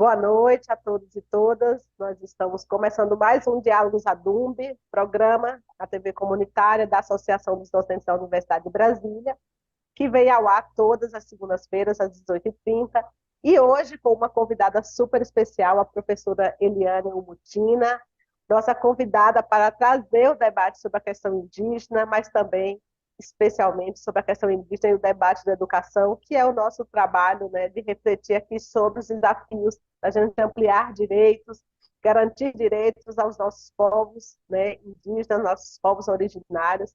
Boa noite a todos e todas. Nós estamos começando mais um Diálogos Adumbe, programa na TV comunitária da Associação dos Docentes da Universidade de Brasília, que vem ao ar todas as segundas-feiras, às 18h30. E hoje, com uma convidada super especial, a professora Eliane Umutina, nossa convidada para trazer o debate sobre a questão indígena, mas também, especialmente, sobre a questão indígena e o debate da educação, que é o nosso trabalho, né, de refletir aqui sobre os desafios da gente ampliar direitos, garantir direitos aos nossos povos, né, indígenas, nossos povos originários.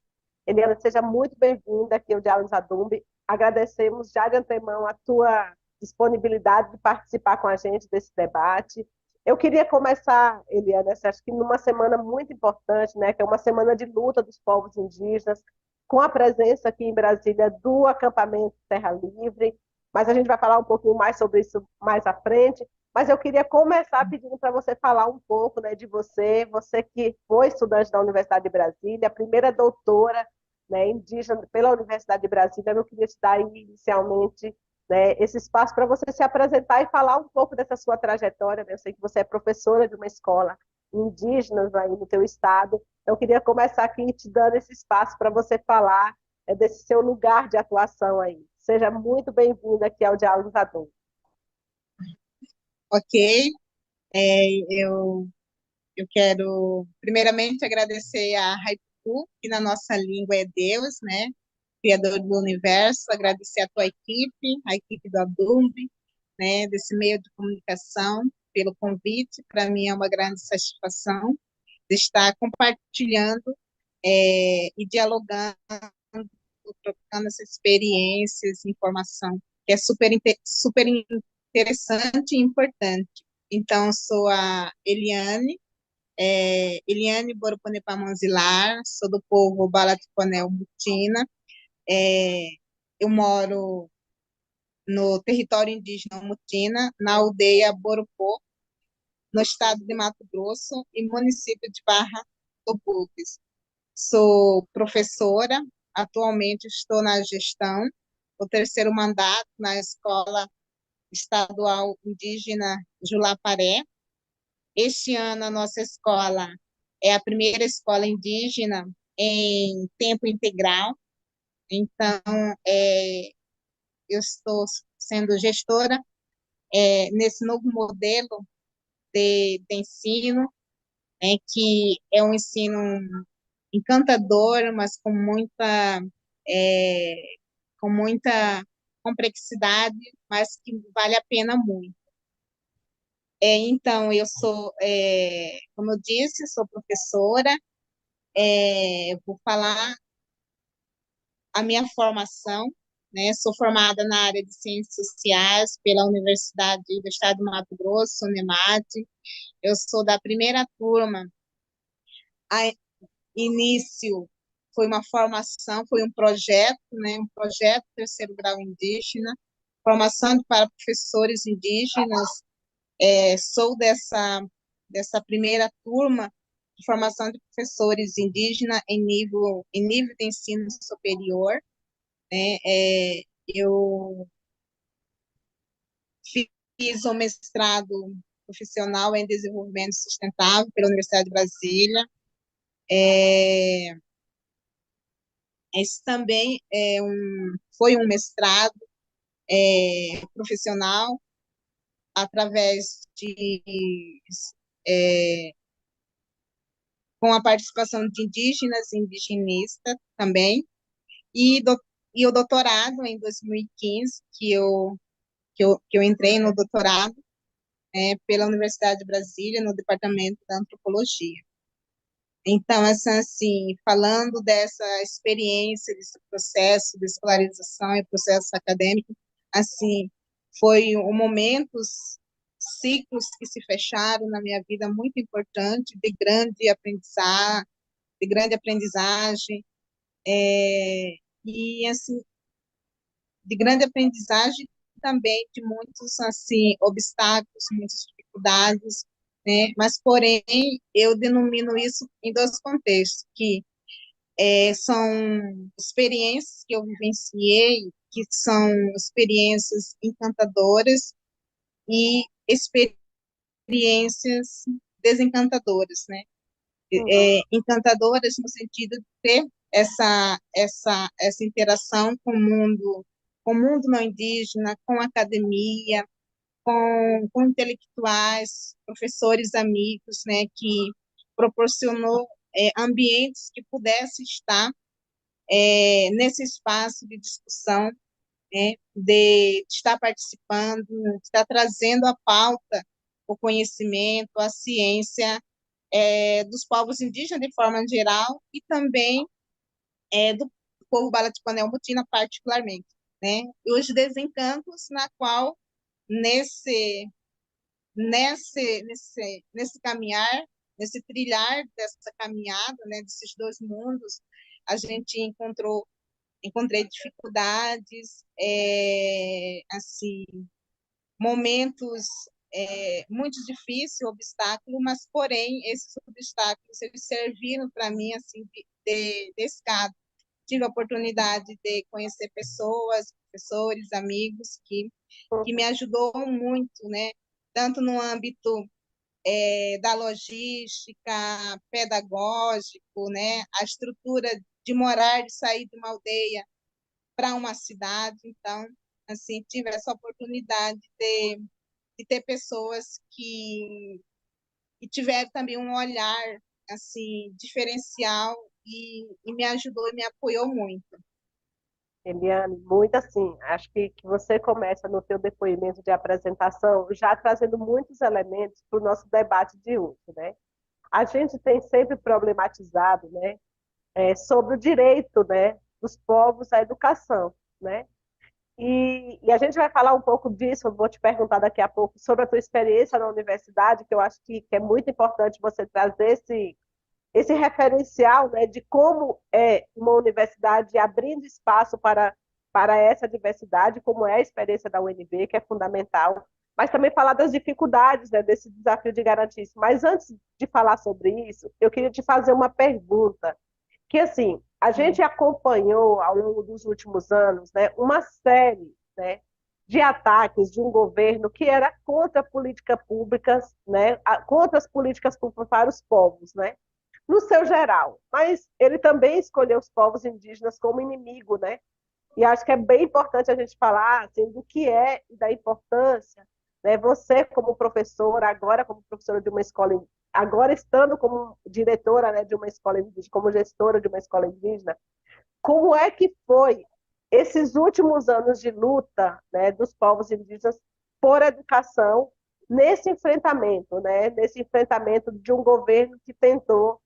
Eliana, seja muito bem-vinda aqui ao Diálogos Adumbe. Agradecemos já de antemão a tua disponibilidade de participar com a gente desse debate. Eu queria começar, Eliana, acho que numa semana muito importante, né, que é uma semana de luta dos povos indígenas, com a presença aqui em Brasília do acampamento Terra Livre, mas a gente vai falar um pouquinho mais sobre isso mais à frente. Mas eu queria começar pedindo para você falar um pouco, né, de você, você que foi estudante da Universidade de Brasília, a primeira doutora, né, indígena pela Universidade de Brasília. Eu queria te dar inicialmente, né, esse espaço para você se apresentar e falar um pouco dessa sua trajetória, né? Eu sei que você é professora de uma escola indígena aí no teu estado. Eu queria começar aqui te dando esse espaço para você falar desse seu lugar de atuação aí. Seja muito bem-vinda aqui ao Diálogos Adultos. Ok, eu quero primeiramente agradecer a Haipu, que na nossa língua é Deus, né? Criador do universo, agradecer a tua equipe, a equipe do Adumbe, né? Desse meio de comunicação, pelo convite. Para mim é uma grande satisfação de estar compartilhando e dialogando, trocando essas experiências, informação, que é super interessante e importante. Então, sou a Eliane, Eliane Boroponepa Manzilar, sou do povo Balaticonel Mutina. É, eu moro no território indígena Mutina, na aldeia Boropô, no estado de Mato Grosso e município de Barra do Bugres. Sou professora, atualmente estou na gestão, o terceiro mandato na Escola Estadual Indígena Julaparé. Este ano, a nossa escola é a primeira escola indígena em tempo integral. Então, eu estou sendo gestora nesse novo modelo de ensino, que é um ensino encantador, mas é, com muita complexidade, mas que vale a pena muito. Então, como eu disse, sou professora. Vou falar a minha formação, né? Sou formada na área de Ciências Sociais pela Universidade do Estado do Mato Grosso, UNEMAT. Eu sou da primeira turma. A início foi uma formação, foi um projeto, né? Um projeto terceiro grau indígena, formação para professores indígenas. Sou dessa primeira turma de formação de professores indígenas em nível de ensino superior, né? Eu fiz um mestrado profissional em desenvolvimento sustentável pela Universidade de Brasília. Esse também foi um mestrado profissional através é, com a participação de indígenas e indigenistas também, e, e o doutorado em 2015, que eu entrei no doutorado pela Universidade de Brasília, no Departamento da Antropologia. Então, assim, falando dessa experiência, desse processo de escolarização e processo acadêmico, assim, foi um momentos, ciclos que se fecharam na minha vida muito importante, de grande aprendizagem, e assim, de grande aprendizagem também de muitos assim obstáculos, muitas dificuldades, né? Mas porém eu denomino isso em dois contextos, que são experiências que eu vivenciei, que são experiências encantadoras e experiências desencantadoras, né? Uhum. Encantadoras no sentido de ter essa interação com o mundo não indígena, com a academia, com intelectuais, professores amigos, né, que proporcionou ambientes que pudesse estar nesse espaço de discussão, né, de estar participando, de estar trazendo à pauta o conhecimento, a ciência dos povos indígenas de forma geral e também do povo Balatipanel-Mutina particularmente, né? E os desencantos na qual nesse nesse caminhar, nesse trilhar dessa caminhada, né, desses dois mundos, a gente encontrei dificuldades, assim, momentos muito difíceis, obstáculos, mas porém esses obstáculos eles serviram para mim assim de escada. Tive a oportunidade de conhecer pessoas, professores, amigos que me Uhum. ajudou muito, né? Tanto no âmbito da logística, pedagógico, né? A estrutura de morar, de sair de uma aldeia para uma cidade. Então, assim, tive essa oportunidade de ter pessoas que tiveram também um olhar assim diferencial e me ajudou e me apoiou muito. Eliane, muito assim, acho que você começa no seu depoimento de apresentação já trazendo muitos elementos para o nosso debate de hoje, né? A gente tem sempre problematizado, né, sobre o direito, né, dos povos à educação, né? E a gente vai falar um pouco disso, eu vou te perguntar daqui a pouco sobre a tua experiência na universidade, que eu acho que é muito importante você trazer esse referencial, né, de como é uma universidade abrindo espaço para essa diversidade, como é a experiência da UNB, que é fundamental, mas também falar das dificuldades, né, desse desafio de garantir isso. Mas antes de falar sobre isso, eu queria te fazer uma pergunta, que assim, a gente acompanhou ao longo dos últimos anos, né, uma série, né, de ataques de um governo que era contra políticas públicas, né, contra as políticas públicas para os povos, né, no seu geral. Mas ele também escolheu os povos indígenas como inimigo, né? E acho que é bem importante a gente falar assim, do que é e da importância, né? Você como professora, agora como professora de uma escola, agora estando como diretora, né, de uma escola indígena, como gestora de uma escola indígena, como é que foi esses últimos anos de luta, né, dos povos indígenas por educação nesse enfrentamento, né, nesse enfrentamento de um governo que tentou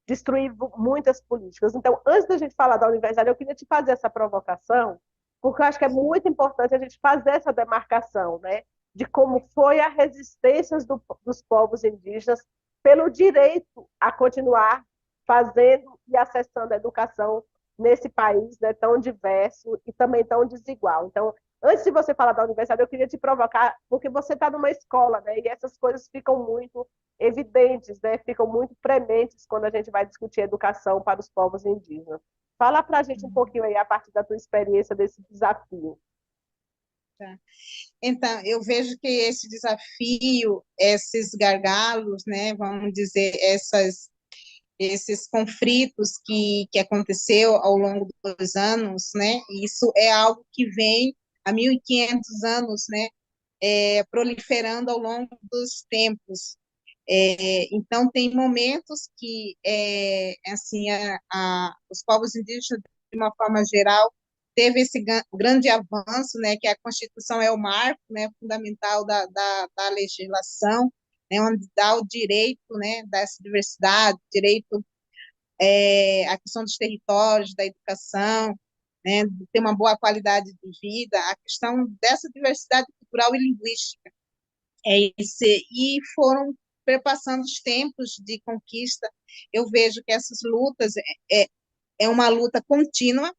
destruir muitas políticas. Então, antes da gente falar da universidade, eu queria te fazer essa provocação, porque eu acho que é muito importante a gente fazer essa demarcação, né, de como foi a resistência dos povos indígenas pelo direito a continuar fazendo e acessando a educação nesse país, né, tão diverso e também tão desigual. Então, antes de você falar da universidade, eu queria te provocar, porque você está numa escola, né, e essas coisas ficam muito evidentes, né, ficam muito prementes quando a gente vai discutir educação para os povos indígenas. Fala para a gente um pouquinho aí, a partir da tua experiência, desse desafio. Tá? Então, eu vejo que esse desafio, esses gargalos, né, vamos dizer, esses conflitos que aconteceu ao longo dos anos, né, isso é algo que vem há 1.500 anos, né, proliferando ao longo dos tempos. Então, tem momentos que, assim, os povos indígenas, de uma forma geral, teve esse grande avanço, né, que a Constituição é o marco, né, fundamental da legislação, né, onde dá o direito, né, dessa diversidade, direito à questão dos territórios, da educação, né, de ter uma boa qualidade de vida, a questão dessa diversidade cultural e linguística. E foram perpassando os tempos de conquista. Eu vejo que essas lutas é uma luta contínua,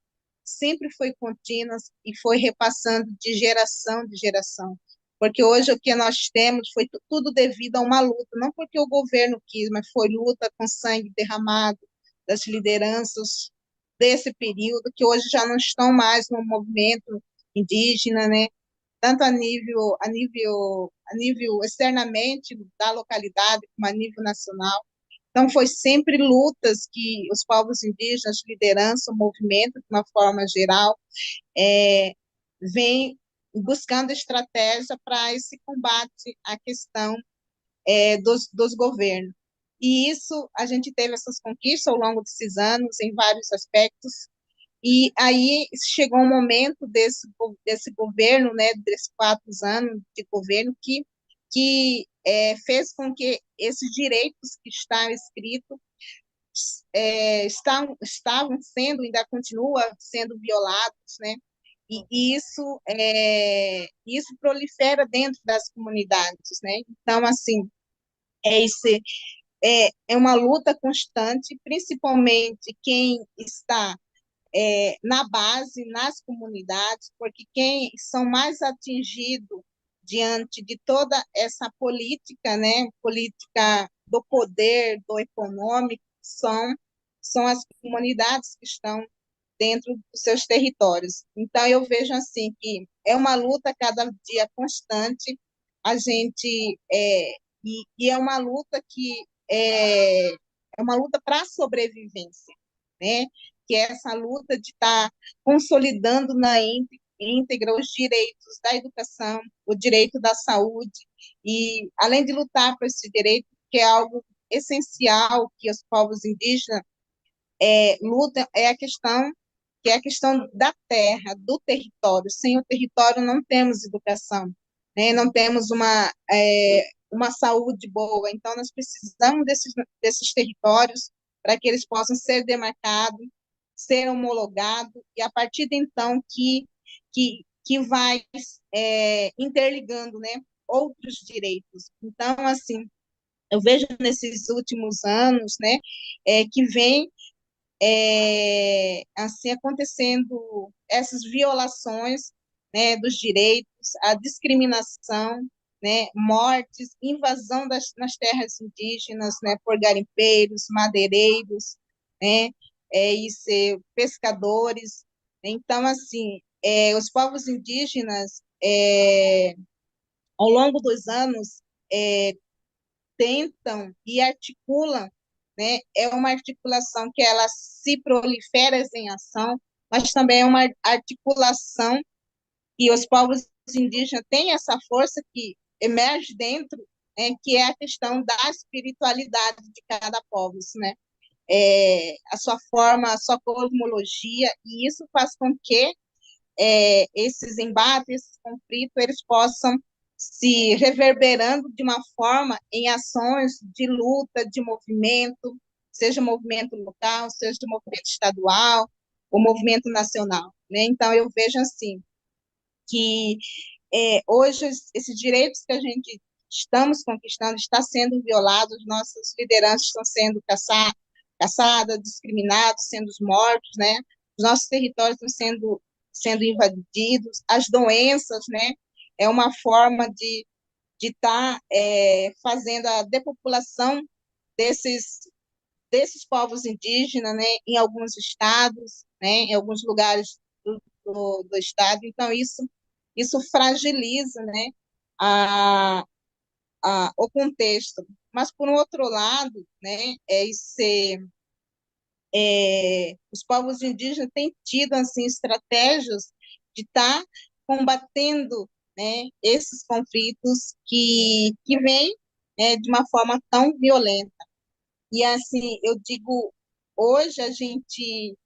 sempre foi contínua e foi repassando de geração de geração. Porque hoje o que nós temos foi tudo devido a uma luta, não porque o governo quis, mas foi luta com sangue derramado das lideranças desse período, que hoje já não estão mais no movimento indígena, né? Tanto a nível externamente da localidade, como a nível nacional. Então, foi sempre lutas que os povos indígenas, liderança, o movimento, de uma forma geral, é, vem buscando estratégia para esse combate à questão dos governos. E isso, a gente teve essas conquistas ao longo desses anos, em vários aspectos, e aí chegou um momento desse governo, né, desses 4 anos de governo, que fez com que esses direitos que estão escritos estavam sendo, ainda continua sendo violados, né? E isso prolifera dentro das comunidades, né? Então, assim, esse é uma luta constante, principalmente quem está na base, nas comunidades, porque quem são mais atingidos diante de toda essa política, né, política do poder, do econômico, são as comunidades que estão dentro dos seus territórios. Então, eu vejo assim que é uma luta cada dia constante, a gente e é uma luta que é uma luta para a sobrevivência, né? Que é essa luta de estar consolidando na íntegra os direitos da educação, o direito da saúde, e além de lutar por esse direito, que é algo essencial que os povos indígenas lutam, é a questão da terra, do território. Sem o território não temos educação, né? Não temos uma saúde boa. Então, nós precisamos desses territórios para que eles possam ser demarcados, ser homologados, e a partir de então que vai interligando, né, outros direitos. Então, assim, eu vejo nesses últimos anos, né, que vem assim acontecendo essas violações, né, dos direitos, a discriminação, né, mortes, invasão nas terras indígenas, né, por garimpeiros, madeireiros, né, e ser pescadores. Então, assim, os povos indígenas, ao longo dos anos, tentam e articulam, né? É uma articulação que ela se prolifera em ação, mas também é uma articulação e os povos indígenas têm essa força que emerge dentro, que é a questão da espiritualidade de cada povo, né? A sua forma, a sua cosmologia, e isso faz com que esses embates, esses conflitos, eles possam se reverberando de uma forma em ações de luta, de movimento, seja movimento local, seja movimento estadual, ou movimento nacional, né? Então, eu vejo assim, que hoje esses direitos que a gente estamos conquistando está sendo violados, nossas lideranças estão sendo caçadas, discriminados, sendo mortos, né? Os nossos territórios estão sendo invadidos, as doenças, né? É uma forma de estar fazendo a depopulação desses povos indígenas, né? Em alguns estados, né? Em alguns lugares do estado. Então isso fragiliza, né? A, o contexto. Mas, por um outro lado, né, os povos indígenas têm tido assim, estratégias de estar combatendo, né, esses conflitos que vêm de uma forma tão violenta. E, assim, eu digo, hoje a gente,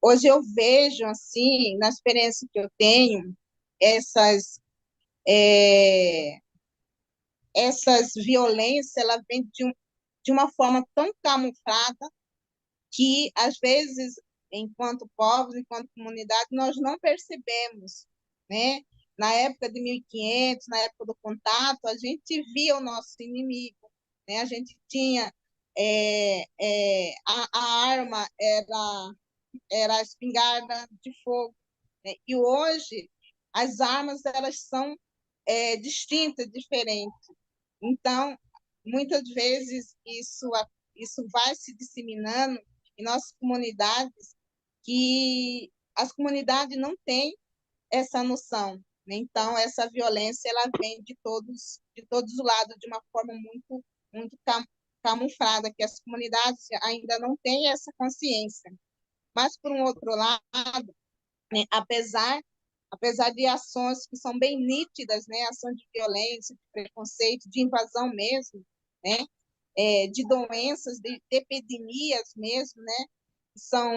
hoje eu vejo, assim, na experiência que eu tenho, essas é, essas violências ela vem de uma forma tão camuflada que, às vezes, enquanto povos, enquanto comunidade, nós não percebemos, né? Na época de 1500, na época do contato, a gente via o nosso inimigo, né? A gente tinha a arma era a espingarda de fogo, né? E hoje as armas elas são distintas, diferentes. Então, muitas vezes isso vai se disseminando em nossas comunidades, que as comunidades não têm essa noção, né? Então, essa violência ela vem de todos os lados, de uma forma muito camuflada, que as comunidades ainda não têm essa consciência. Mas, por um outro lado, né, apesar de ações que são bem nítidas, né, ações de violência, de preconceito, de invasão mesmo, né, de doenças, de epidemias mesmo, né, são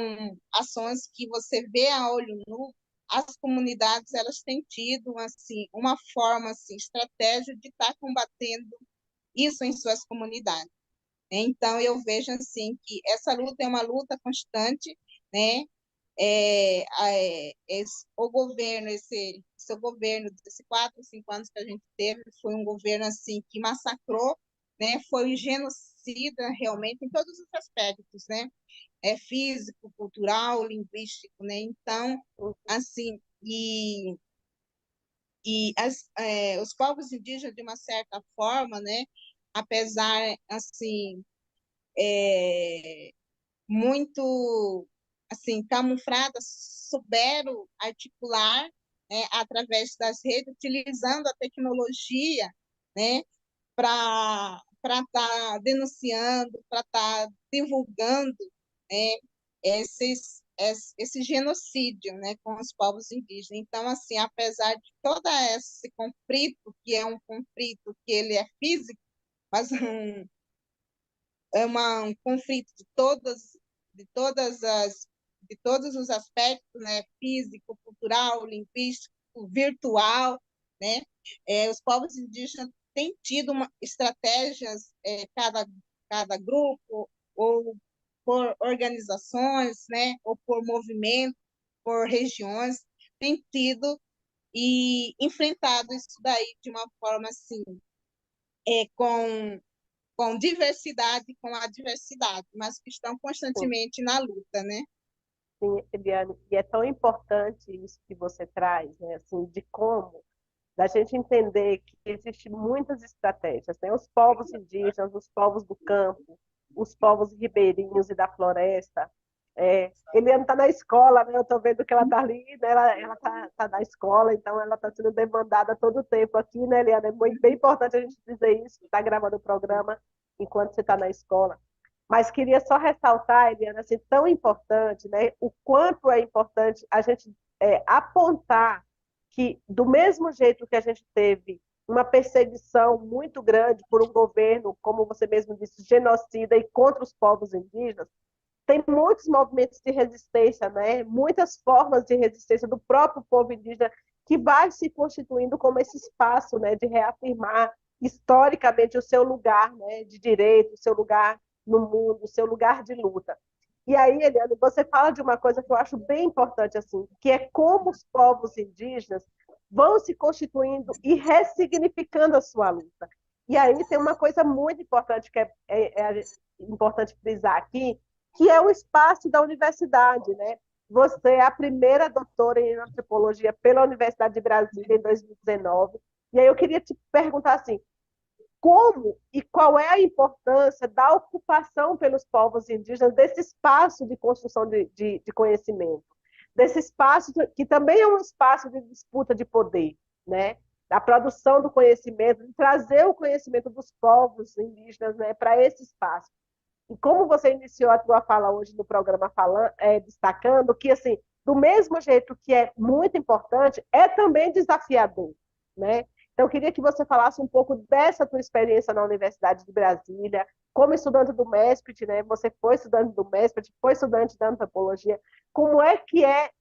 ações que você vê a olho nu. As comunidades elas têm tido assim uma forma assim estratégia de estar combatendo isso em suas comunidades. Então eu vejo assim que essa luta é uma luta constante, né? O governo, esse governo desses 4, 5 anos que a gente teve, foi um governo assim que massacrou, né? Foi um genocida realmente em todos os aspectos, né? Físico, cultural, linguístico, né? Então, assim, os povos indígenas de uma certa forma, né? Apesar assim muito assim camufladas, souberam articular, né, através das redes, utilizando a tecnologia, né, para estar denunciando, para estar divulgando, né, esse genocídio, né, com os povos indígenas. Então, assim, apesar de todo esse conflito, que é um conflito que ele é físico, mas um conflito de todos os aspectos, né? Físico, cultural, linguístico, virtual, né? Os povos indígenas têm tido estratégias, cada grupo, ou por organizações, né? Ou por movimentos, por regiões, têm tido e enfrentado isso daí de uma forma assim, com diversidade e com adversidade, mas que estão Sim, constantemente na luta, né? sim, Eliane, e é tão importante isso que você traz, né? Assim, de como da gente entender que existem muitas estratégias, né? Os povos indígenas, os povos do campo, os povos ribeirinhos e da floresta. Eliane está na escola, né? Eu estou vendo que ela está ali, né? Ela tá na escola, então ela está sendo demandada todo o tempo aqui, né, Eliane? É muito, bem importante a gente dizer isso, está gravando o programa enquanto você está na escola. Mas queria só ressaltar, Eliane, assim, tão importante, né? O quanto é importante a gente apontar que, do mesmo jeito que a gente teve uma perseguição muito grande por um governo, como você mesmo disse, genocida e contra os povos indígenas, tem muitos movimentos de resistência, né? Muitas formas de resistência do próprio povo indígena que vai se constituindo como esse espaço, né, de reafirmar historicamente o seu lugar, né, de direito, o seu lugar no mundo, o seu lugar de luta. E aí, Eliane, você fala de uma coisa que eu acho bem importante, assim, que é como os povos indígenas vão se constituindo e ressignificando a sua luta. E aí tem uma coisa muito importante que é importante frisar aqui, que é o espaço da universidade, né? Você é a primeira doutora em antropologia pela Universidade de Brasília em 2019. E aí eu queria te perguntar assim, como e qual é a importância da ocupação pelos povos indígenas desse espaço de construção de conhecimento, desse espaço que também é um espaço de disputa de poder, né? Da produção do conhecimento, de trazer o conhecimento dos povos indígenas, né, para esse espaço. E como você iniciou a tua fala hoje no programa falando, destacando que, assim, do mesmo jeito que é muito importante, é também desafiador, né? Então, eu queria que você falasse um pouco dessa tua experiência na Universidade de Brasília, como estudante do MESPT, né? Você foi estudante do MESPT, foi estudante da antropologia. Como é que é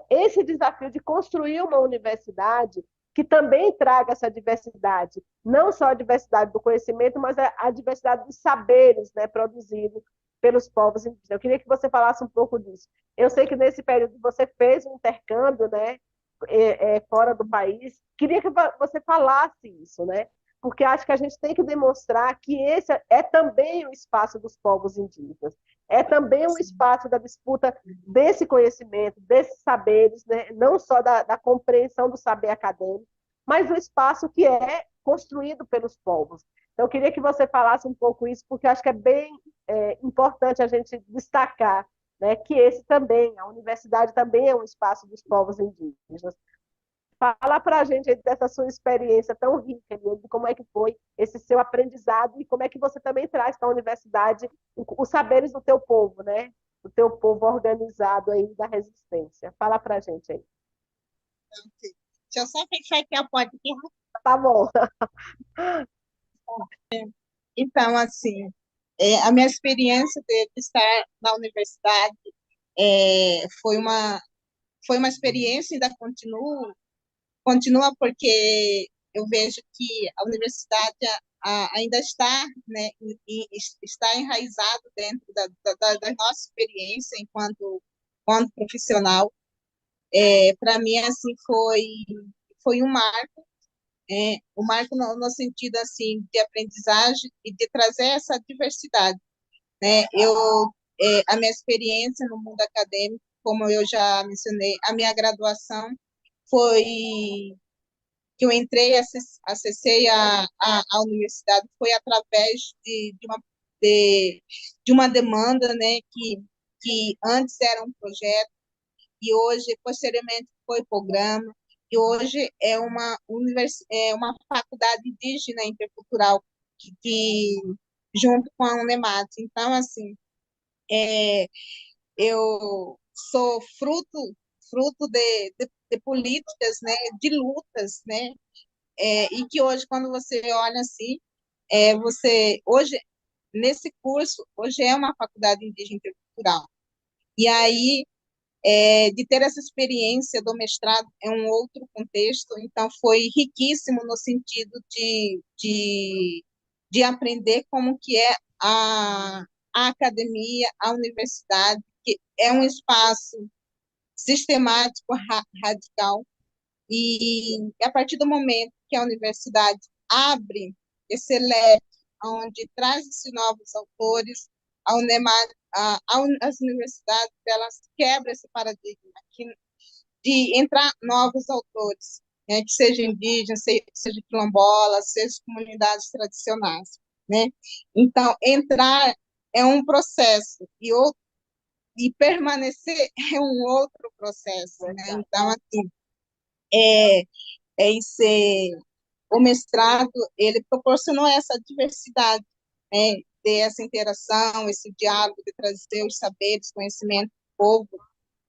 esse desafio de construir uma universidade que também traga essa diversidade, não só a diversidade do conhecimento, mas a diversidade dos saberes, né, produzidos pelos povos indígenas. Eu queria que você falasse um pouco disso. Eu sei que nesse período você fez um intercâmbio, né, fora do país. Queria que você falasse isso, né? Porque acho que a gente tem que demonstrar que esse é também o espaço dos povos indígenas, é também um espaço da disputa desse conhecimento, desses saberes, né? Não só da compreensão do saber acadêmico, mas o espaço que é construído pelos povos. Então, eu queria que você falasse um pouco isso, porque acho que é bem importante a gente destacar, né, que esse também, a universidade também é um espaço dos povos indígenas. Fala para a gente aí dessa sua experiência tão rica, Eliane, de como é que foi esse seu aprendizado e como é que você também traz para a universidade os saberes do teu povo, né? Do teu povo organizado aí da resistência. Fala para a gente aí. Deixa eu só fechar aqui a porta aqui. Tá bom. Então, assim, a minha experiência de estar na universidade foi uma experiência, ainda continua porque eu vejo que a universidade ainda está, né, está enraizado dentro da nossa experiência enquanto profissional. Para mim, assim, foi um marco no sentido, assim, de aprendizagem e de trazer essa diversidade, né? A minha experiência no mundo acadêmico, como eu já mencionei, a minha graduação foi que eu entrei, acessei a universidade, foi através de, de uma demanda, né, que antes era um projeto, e hoje, posteriormente, foi programa, e hoje é uma faculdade indígena intercultural, que junto com a Unemat. Então, assim, eu sou fruto de políticas, né, de lutas, né, e que hoje, quando você olha assim, hoje, nesse curso, hoje é uma faculdade indígena intercultural. E aí, de ter essa experiência do mestrado é um outro contexto, então foi riquíssimo no sentido de aprender como que é a academia, a universidade, que é um espaço sistemático, radical, e a partir do momento que a universidade abre esse leque, onde traz esses novos autores, a UNEMAR, as universidades, elas quebram esse paradigma de entrar novos autores, né, que sejam indígenas, seja quilombolas, seja comunidades tradicionais, né? Então, entrar é um processo e permanecer é um outro processo, né? Verdade. Então, assim, é, em ser o mestrado, ele proporcionou essa diversidade, né, dessa interação, esse diálogo de trazer os saberes, conhecimento do povo,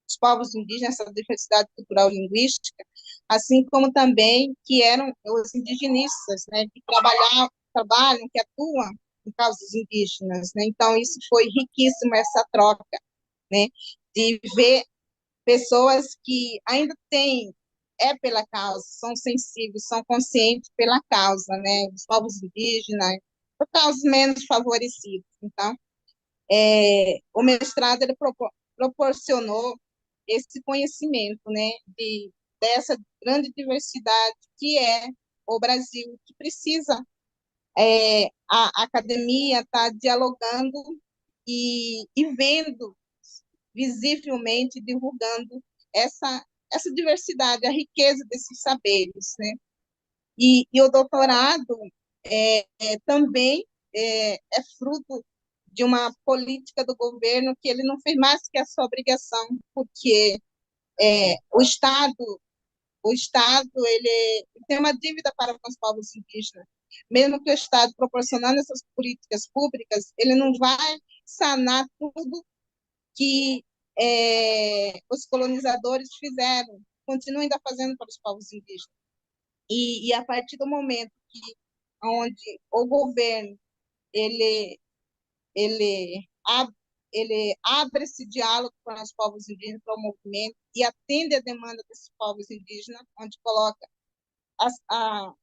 dos povos indígenas, essa diversidade cultural e linguística, assim como também que eram os indigenistas, né, que trabalham, que atuam em causas indígenas, né? Então isso foi riquíssimo, essa troca, né, de ver pessoas que ainda têm pela causa, são sensíveis, são conscientes pela causa, né, dos povos indígenas, por causas menos favorecidas. Então, o mestrado ele proporcionou esse conhecimento, né, dessa grande diversidade que é o Brasil, que precisa a academia estar dialogando e vendo visivelmente, divulgando essa diversidade, a riqueza desses saberes, né? E o doutorado também é fruto de uma política do governo que ele não fez mais que a sua obrigação, porque é, o Estado, o Estado ele tem uma dívida para com os povos indígenas. Mesmo que o Estado proporcionando essas políticas públicas, ele não vai sanar tudo que os colonizadores fizeram, continuam ainda fazendo para os povos indígenas. E a partir do momento que onde o governo ele ele ab, ele abre esse diálogo com os povos indígenas para o movimento e atende a demanda desses povos indígenas, onde coloca as, a,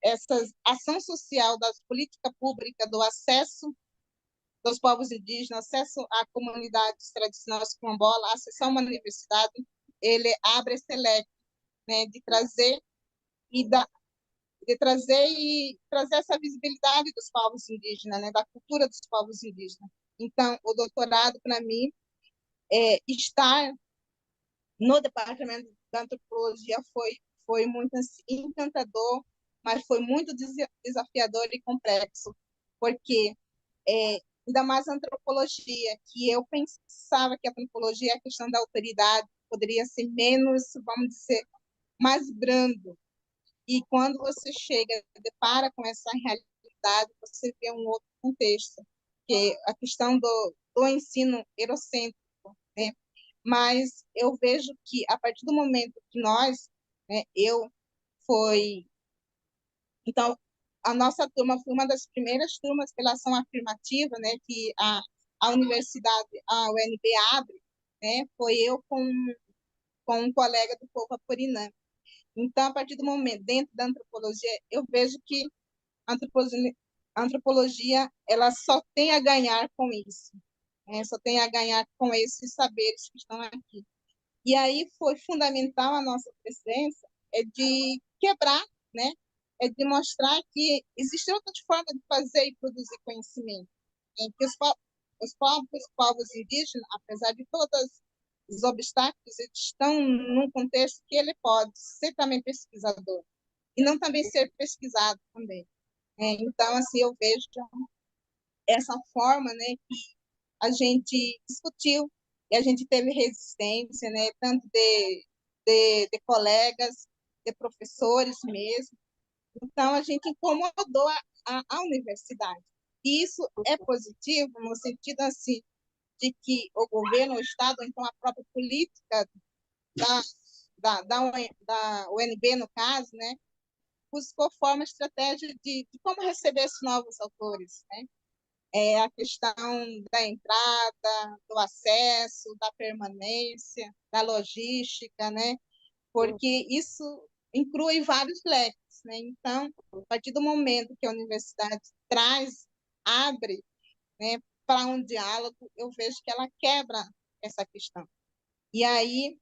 essa ação social das políticas públicas do acesso dos povos indígenas, acesso a comunidades tradicionais quilombolas, acesso a uma universidade, ele abre esse leque, né, e da, de trazer essa visibilidade dos povos indígenas, né, da cultura dos povos indígenas. Então, o doutorado, para mim, estar no departamento da antropologia foi muito assim, encantador, mas foi muito desafiador e complexo, porque ainda mais a antropologia, que eu pensava que a antropologia, a questão da autoridade, poderia ser menos, vamos dizer, mais brando. E quando você chega, depara com essa realidade, você vê um outro contexto, que é a questão do ensino eurocêntrico, né? Mas eu vejo que a partir do momento que nós, né, eu foi, então a nossa turma foi uma das primeiras turmas pela ação afirmativa, né, que a universidade, a UNB abre, né? Foi eu com um colega do povo apurinã. Então, a partir do momento, dentro da antropologia, eu vejo que a antropologia ela só tem a ganhar com isso, né? Só tem a ganhar com esses saberes que estão aqui. E aí foi fundamental a nossa presença, é de quebrar, né? É de mostrar que existe outra forma de fazer e produzir conhecimento, em que os povos indígenas, apesar de todos os obstáculos, eles estão num contexto que ele pode ser também pesquisador e não também ser pesquisado também. Então, assim, eu vejo essa forma, né, que a gente discutiu e a gente teve resistência, né, tanto de colegas, de professores mesmo. Então, a gente incomodou a universidade. E isso é positivo no sentido, assim, de que o governo, o Estado, então a própria política da, da UNB, no caso, né, buscou forma, estratégia de como receber esses novos autores, né? A questão da entrada, do acesso, da permanência, da logística, né? Porque isso inclui vários leques, né? Então, a partir do momento que a universidade traz, abre, né, para um diálogo, eu vejo que ela quebra essa questão. E aí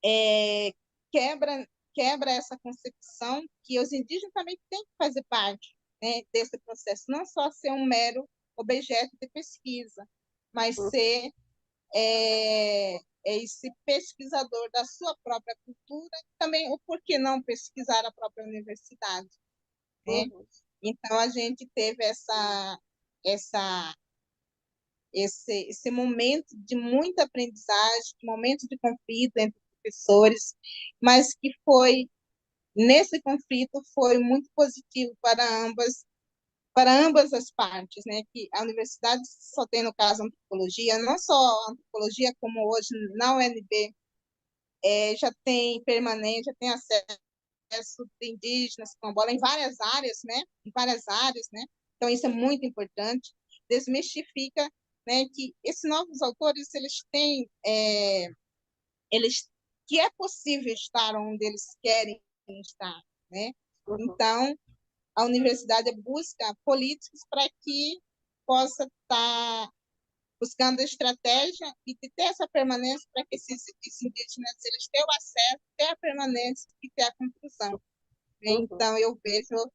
é, quebra quebra essa concepção que os indígenas também têm que fazer parte, né, desse processo, não só ser um mero objeto de pesquisa, mas ser esse pesquisador da sua própria cultura, também o porquê não pesquisar a própria universidade, né? Uhum. Então a gente teve essa esse momento de muita aprendizagem, momento de conflito entre professores, mas que foi nesse conflito foi muito positivo para ambas as partes, né? Que a universidade só tem no caso antropologia, não só a antropologia como hoje na UNB já tem permanente, já tem acesso de indígenas, quilombola, em várias áreas, né? Em várias áreas, né? Então isso é muito importante. Desmistifica, né? Que esses novos autores eles têm eles que é possível estar onde eles querem estar, né? Uhum. Então a universidade busca políticos para que possa estar buscando estratégia e de ter essa permanência para que esses indígenas eles tenham acesso, ter a permanência e ter a conclusão. Né? Uhum. Então eu vejo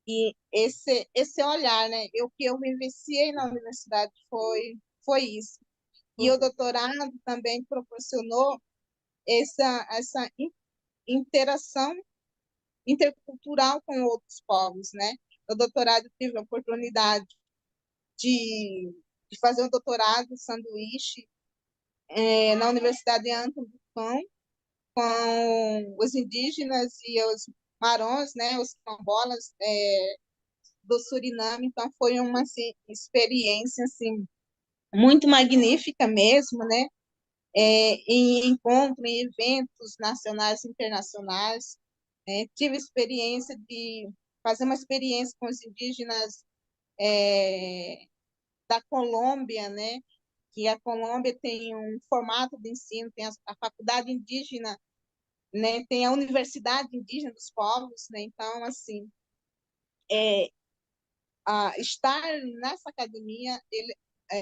e esse olhar, né? O que eu vivenciei na universidade foi isso. E o Uhum. doutorado também proporcionou essa interação intercultural com outros povos, né? No doutorado, eu tive a oportunidade de, de fazer um doutorado sanduíche na Universidade de Antônio do Cão, com os indígenas e os marrons, né? Os quilombolas do Suriname. Então, foi uma assim, experiência assim, muito magnífica mesmo, né? Em encontro, em eventos nacionais e internacionais. Tive experiência de fazer uma experiência com os indígenas da Colômbia, né? Que a Colômbia tem um formato de ensino, tem a faculdade indígena, né? Tem a Universidade Indígena dos Povos, né? Então, assim, é, estar nessa academia, ele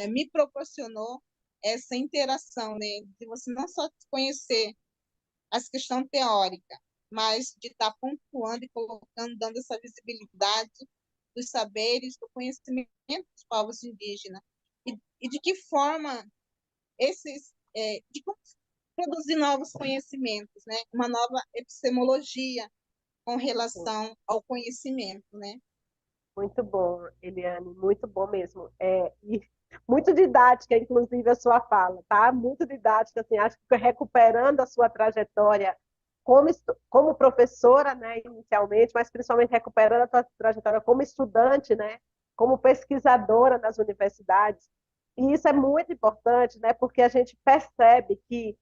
me proporcionou essa interação, né? De você não só conhecer as questões teóricas, mas de estar pontuando e colocando, dando essa visibilidade dos saberes, do conhecimento dos povos indígenas. E de que forma de como produzir novos conhecimentos, né? Uma nova epistemologia com relação ao conhecimento, né? Muito bom, Eliane, muito bom mesmo. E muito didática, inclusive, a sua fala, tá? Muito didática, assim, acho que recuperando a sua trajetória como professora, né, inicialmente, mas principalmente recuperando a tua trajetória como estudante, né, como pesquisadora nas universidades. E isso é muito importante, né, porque a gente percebe que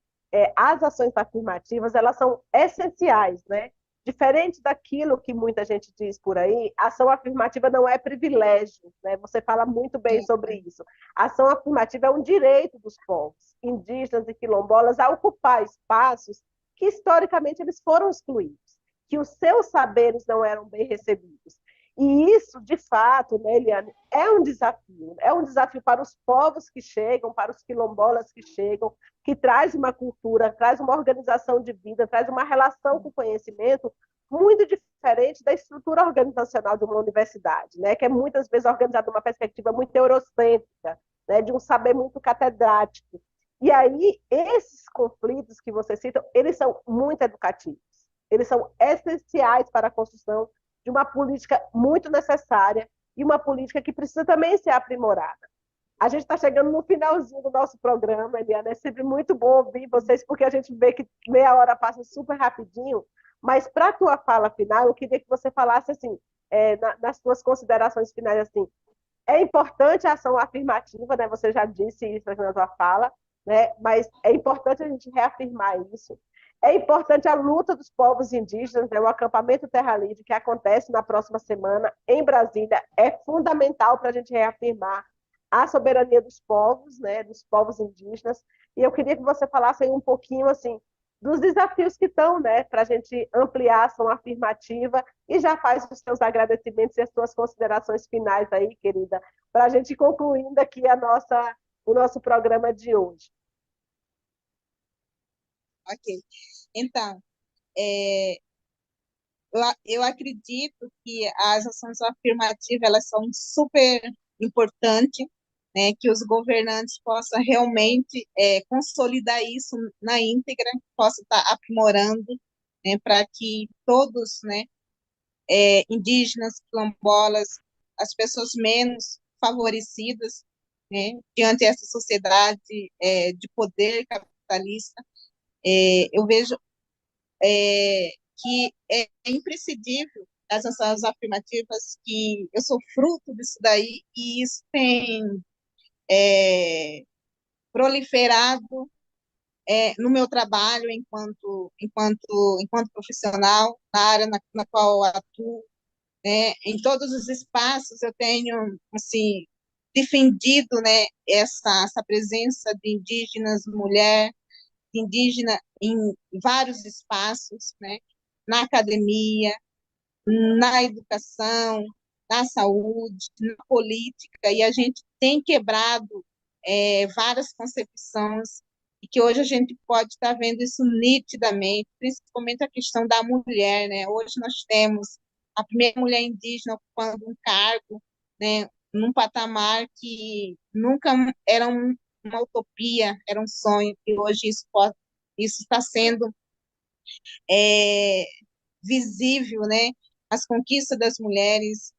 as ações afirmativas, elas são essenciais, né? Diferente daquilo que muita gente diz por aí, a ação afirmativa não é privilégio, né? Você fala muito bem sobre isso. A ação afirmativa é um direito dos povos indígenas e quilombolas a ocupar espaços que historicamente eles foram excluídos, que os seus saberes não eram bem recebidos. E isso, de fato, né, Eliane, é um desafio para os povos que chegam, para os quilombolas que chegam, que traz uma cultura, traz uma organização de vida, traz uma relação com o conhecimento muito diferente da estrutura organizacional de uma universidade, né, que é muitas vezes organizada de uma perspectiva muito eurocêntrica, né, de um saber muito catedrático. E aí, esses conflitos que você cita, eles são muito educativos. Eles são essenciais para a construção de uma política muito necessária e uma política que precisa também ser aprimorada. A gente está chegando no finalzinho do nosso programa, Eliana. É sempre muito bom ouvir vocês, porque a gente vê que meia hora passa super rapidinho. Mas para a tua fala final, eu queria que você falasse assim, nas suas considerações finais, assim, é importante a ação afirmativa, né? Você já disse isso na sua fala, né? Mas é importante a gente reafirmar isso. É importante a luta dos povos indígenas, né? O acampamento Terra Livre, que acontece na próxima semana em Brasília, é fundamental para a gente reafirmar a soberania dos povos, né? Dos povos indígenas. E eu queria que você falasse aí um pouquinho assim dos desafios que estão, né? Para a gente ampliar a ação afirmativa e já faz os seus agradecimentos e as suas considerações finais aí, querida, para a gente ir concluindo aqui o nosso programa de hoje. Ok. Então, é, eu acredito que as ações afirmativas elas são super importantes, né, que os governantes possam realmente consolidar isso na íntegra, possam estar aprimorando, né, para que todos, né, indígenas, quilombolas, as pessoas menos favorecidas, né, diante dessa sociedade de poder capitalista, eu vejo que é imprescindível as ações afirmativas, que eu sou fruto disso daí, e isso tem é, proliferado no meu trabalho enquanto profissional, na área na qual eu atuo, né, em todos os espaços eu tenho, assim, defendido, né, essa presença de indígenas, mulher, indígena em vários espaços, né, na academia, na educação, na saúde, na política, e a gente tem quebrado várias concepções, e que hoje a gente pode estar vendo isso nitidamente, principalmente a questão da mulher, né? Hoje nós temos a primeira mulher indígena ocupando um cargo, né, num patamar que nunca era uma utopia, era um sonho, e hoje isso está sendo é, visível, né? As conquistas das mulheres,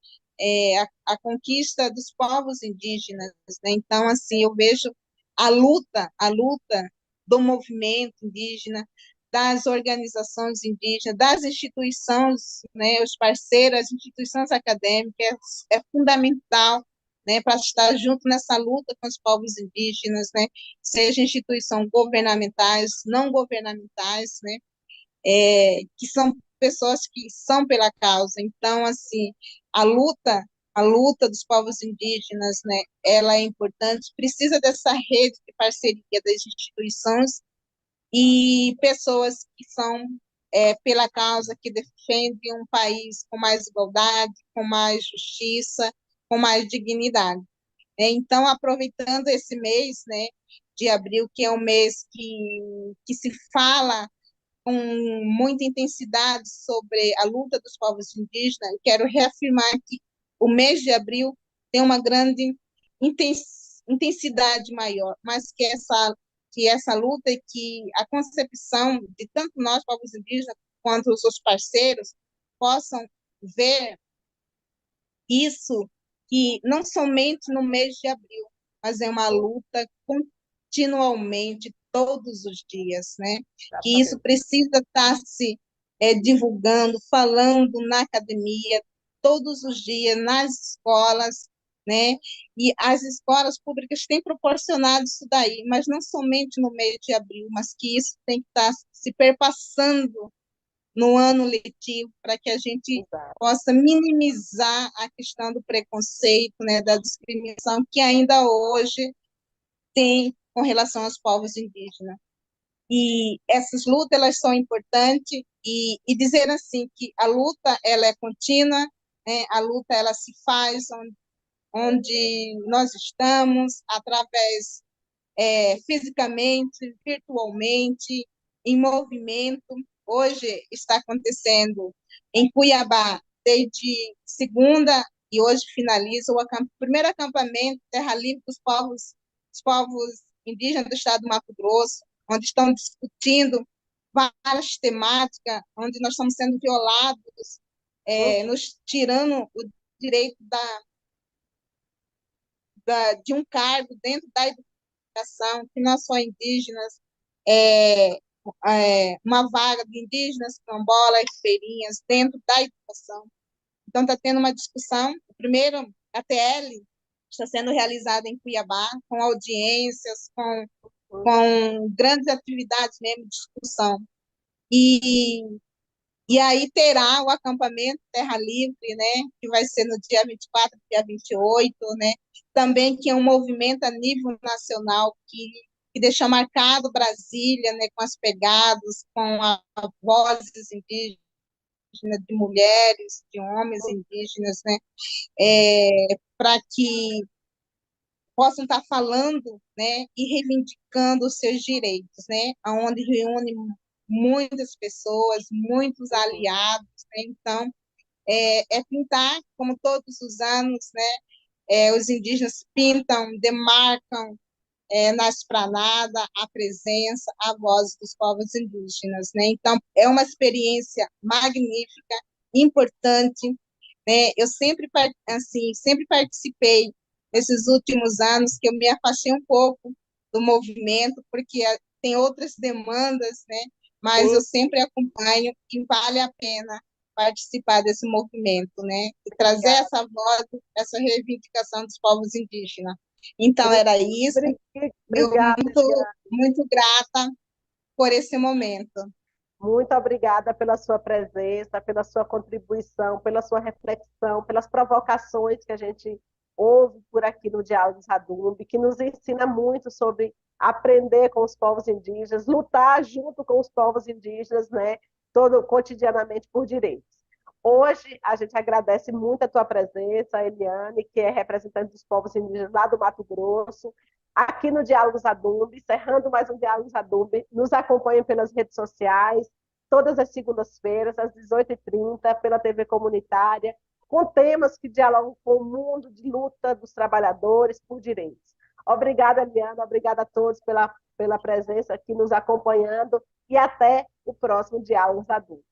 a conquista dos povos indígenas, né? Então, assim, eu vejo a luta do movimento indígena, das organizações indígenas, das instituições, né, os parceiros, as instituições acadêmicas, é fundamental, né, para estar junto nessa luta com os povos indígenas, né, seja instituições governamentais, não governamentais, né, que são pessoas que são pela causa. Então, assim, a luta, a luta dos povos indígenas, né, ela é importante, precisa dessa rede de parceria das instituições e pessoas que são pela causa, que defendem um país com mais igualdade, com mais justiça, com mais dignidade. Então, aproveitando esse mês, né, de abril, que é um mês que se fala com muita intensidade sobre a luta dos povos indígenas, eu quero reafirmar que o mês de abril tem uma grande intensidade maior, mas que essa luta e que a concepção de tanto nós, povos indígenas, quanto os seus parceiros, possam ver isso, que não somente no mês de abril, mas é uma luta continuamente, todos os dias, né? Que isso Exatamente. precisa estar se divulgando, falando na academia, todos os dias, nas escolas, né? E as escolas públicas têm proporcionado isso daí, mas não somente no mês de abril, mas que isso tem que estar se perpassando no ano letivo, para que a gente Exato. possa minimizar a questão do preconceito, né, da discriminação que ainda hoje tem com relação aos povos indígenas. E essas lutas, elas são importantes, e dizer assim, que a luta, ela é contínua, né, a luta, ela se faz onde nós estamos, através fisicamente, virtualmente, em movimento. Hoje está acontecendo em Cuiabá, desde segunda, e hoje finaliza o primeiro acampamento Terra Livre dos povos indígenas do estado do Mato Grosso, onde estão discutindo várias temáticas, onde nós estamos sendo violados, nos tirando o direito de um cargo dentro da educação, que nós só indígenas, é, uma vaga de indígenas, quilombolas, ribeirinhas dentro da educação. Então, está tendo uma discussão. O primeiro ATL está sendo realizado em Cuiabá, com audiências, com grandes atividades mesmo de discussão. E aí terá o acampamento Terra Livre, né, que vai ser no dia 24, dia 28, né, também que é um movimento a nível nacional que deixa marcado Brasília, né, com as pegadas, com a vozes indígenas, de mulheres, de homens indígenas, né, para que possam estar falando, né, e reivindicando os seus direitos, né, onde reúne muitas pessoas, muitos aliados, né, então pintar, como todos os anos, né, os indígenas pintam, demarcam na esplanada a presença, a voz dos povos indígenas, né, então é uma experiência magnífica, importante, né, eu sempre, assim, sempre participei nesses últimos anos que eu me afastei um pouco do movimento, porque tem outras demandas, né, mas eu Sim, sempre acompanho e vale a pena participar desse movimento, né, e trazer obrigada. essa voz, essa reivindicação dos povos indígenas. Então, Bri- era isso, eu Obrigada, muito, muito grata por esse momento. muito obrigada pela sua presença, pela sua contribuição, pela sua reflexão, pelas provocações que a gente ouve por aqui no Diálogos Radumbi, que nos ensina muito sobre aprender com os povos indígenas, lutar junto com os povos indígenas, né, todo cotidianamente por direitos. Hoje a gente agradece muito a tua presença, a Eliane, que é representante dos povos indígenas lá do Mato Grosso, aqui no Diálogos Adumbi, encerrando mais um Diálogos Adumbi. Nos acompanhem pelas redes sociais, todas as segundas-feiras, às 18h30, pela TV comunitária, com temas que dialogam com o mundo de luta dos trabalhadores por direitos. Obrigada, Eliana, obrigada a todos pela presença aqui nos acompanhando e até o próximo Diálogos Adultos.